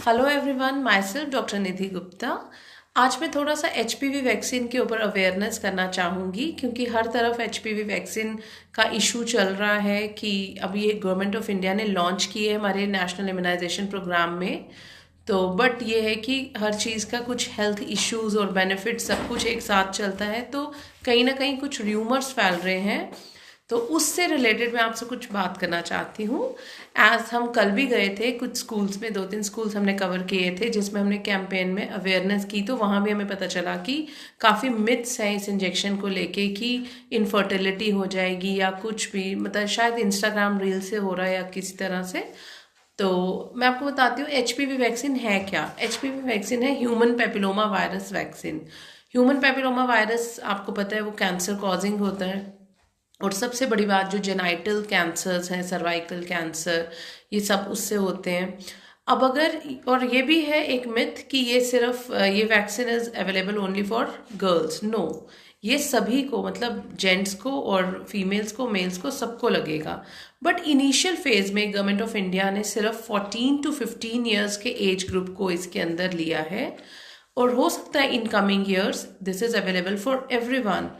Hello everyone, my self doctor Nidhi Gupta. आज मैं थोड़ा सा एचपीवी वैक्सीन के ऊपर अवेयरनेस करना चाहूँगी क्योंकि हर तरफ एचपीवी वैक्सीन का इशू चल रहा है कि अभी ये गवर्नमेंट ऑफ इंडिया ने लॉन्च की है हमारे नेशनल इम्यूनाइजेशन प्रोग्राम में। तो बट ये है कि हर चीज़ का कुछ हेल्थ इश्यूज और बेनिफिट सब कुछ एक साथ चलता है, तो कहीं ना कहीं कुछ र्यूमर्स फैल रहे हैं। तो उससे रिलेटेड मैं आपसे कुछ बात करना चाहती हूँ। एज हम कल भी गए थे कुछ स्कूल्स में, 2-3 स्कूल्स हमने कवर किए थे जिसमें हमने कैंपेन में अवेयरनेस की, तो वहाँ भी हमें पता चला कि काफ़ी मिथ्स हैं इस इंजेक्शन को लेके कि इनफर्टिलिटी हो जाएगी या कुछ भी, मतलब शायद इंस्टाग्राम रील से हो रहा है या किसी तरह से। तो मैं आपको बताती हूँ एचपीवी वैक्सीन है क्या। एचपीवी वैक्सीन है human papilloma virus vaccine. Human papilloma virus आपको पता है वो कैंसर कॉजिंग होता है, और सबसे बड़ी बात जो जेनाइटल कैंसर्स हैं, सर्वाइकल कैंसर, ये सब उससे होते हैं। अब अगर, और ये भी है एक मिथ कि ये सिर्फ ये vaccine is available only for girls. No, ये सभी को, मतलब जेंट्स को और फीमेल्स को, मेल्स को, सबको लगेगा। बट इनिशियल फेज में गवर्नमेंट ऑफ इंडिया ने सिर्फ 14 to 15 ईयर्स के एज ग्रुप को इसके अंदर लिया है, और हो सकता है in coming years this is available for everyone.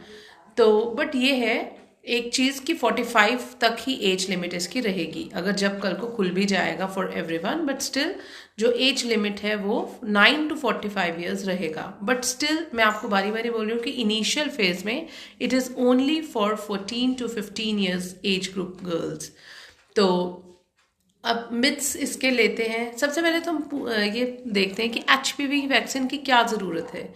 तो बट ये है एक चीज़ कि 45 तक ही एज लिमिट इसकी रहेगी, अगर जब कल को खुल भी जाएगा फॉर एवरीवन, बट स्टिल जो एज लिमिट है वो 9 to 45 ईयर्स रहेगा। बट स्टिल मैं आपको बारी बारी बोल रही हूँ कि इनिशियल फेज में it is only for 14 to 15 years age group girls. तो अब मिथ्स इसके लेते हैं। सबसे पहले तो हम ये देखते हैं कि एचपीवी वैक्सीन की क्या ज़रूरत है।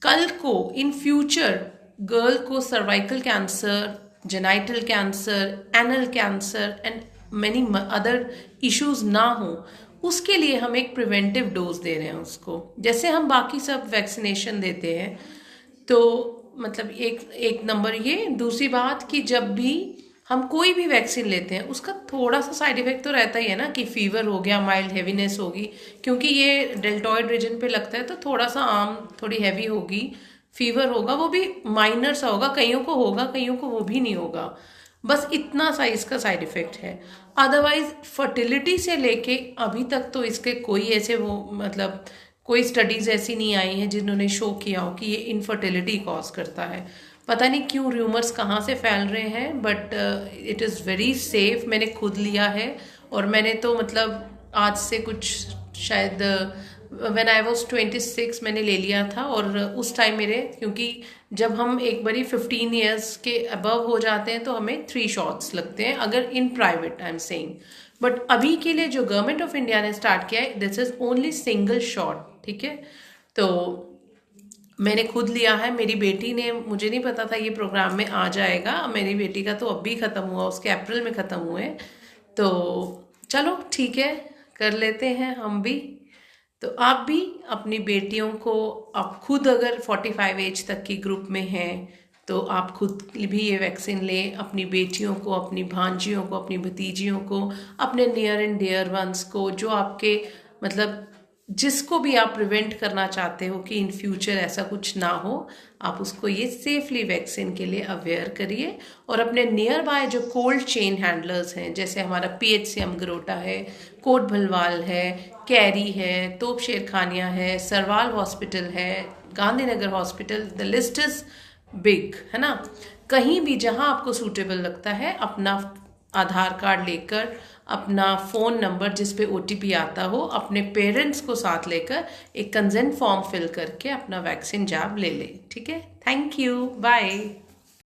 कल को इन फ्यूचर गर्ल को cervical cancer, genital cancer, anal cancer and many other issues ना हो, उसके लिए हम एक प्रिवेंटिव डोज दे रहे हैं उसको, जैसे हम बाकी सब वैक्सीनेशन देते हैं। तो मतलब एक नंबर ये। दूसरी बात कि जब भी हम कोई भी वैक्सीन लेते हैं उसका थोड़ा सा साइड इफेक्ट तो रहता ही है ना, कि फीवर हो गया, माइल्ड हेवीनेस होगी, क्योंकि ये डेल्टॉइड रीजन पे लगता है तो थोड़ा सा आर्म थोड़ी हैवी होगी, फीवर होगा, वो भी माइनर सा होगा, कईयों को होगा, कईयों को वो भी नहीं होगा, बस इतना सा इसका साइड इफेक्ट है। अदरवाइज फर्टिलिटी से लेके अभी तक तो इसके कोई ऐसे वो, मतलब कोई स्टडीज ऐसी नहीं आई हैं जिन्होंने शो किया हो कि ये इनफर्टिलिटी कॉज करता है। पता नहीं क्यों र्यूमर्स कहाँ से फैल रहे हैं, but it is very safe. मैंने खुद लिया है, और मैंने तो मतलब आज से कुछ शायद व्हेन आई वॉज 26 मैंने ले लिया था, और उस टाइम मेरे, क्योंकि जब हम एक बारी 15 ईयर्स के अबव हो जाते हैं तो हमें 3 शॉट्स लगते हैं, अगर in private I am saying. But अभी के लिए जो गवर्नमेंट ऑफ इंडिया ने स्टार्ट किया है this is only single shot, ठीक है। तो मैंने खुद लिया है, मेरी बेटी ने, मुझे नहीं पता था ये प्रोग्राम में आ जाएगा, मेरी बेटी का तो अब भी ख़त्म हुआ, उसके अप्रैल में ख़त्म हुए। तो चलो ठीक है, कर लेते हैं हम भी। तो आप भी अपनी बेटियों को, आप खुद अगर 45 एज तक की ग्रुप में हैं तो आप खुद भी ये वैक्सीन लें, अपनी बेटियों को, अपनी भांजियों को, अपनी भतीजियों को, अपने नियर एंड डियर वंस को, जो आपके, मतलब जिसको भी आप प्रिवेंट करना चाहते हो कि इन फ्यूचर ऐसा कुछ ना हो, आप उसको ये सेफली वैक्सीन के लिए अवेयर करिए। और अपने नियर बाय जो कोल्ड चेन हैंडलर्स हैं, जैसे हमारा PHCM गरोटा है, कोट भलवाल है, कैरी है, तोप शेर खानिया है, सरवाल हॉस्पिटल है, Gandhinagar hospital, the list is big, है ना। कहीं भी जहां आपको सूटेबल लगता है, अपना आधार कार्ड लेकर, अपना फ़ोन नंबर जिस पे OTP आता हो, अपने पेरेंट्स को साथ लेकर एक कंसेंट फॉर्म फिल करके अपना वैक्सीन जैब ले लें, ठीक है। Thank you, bye.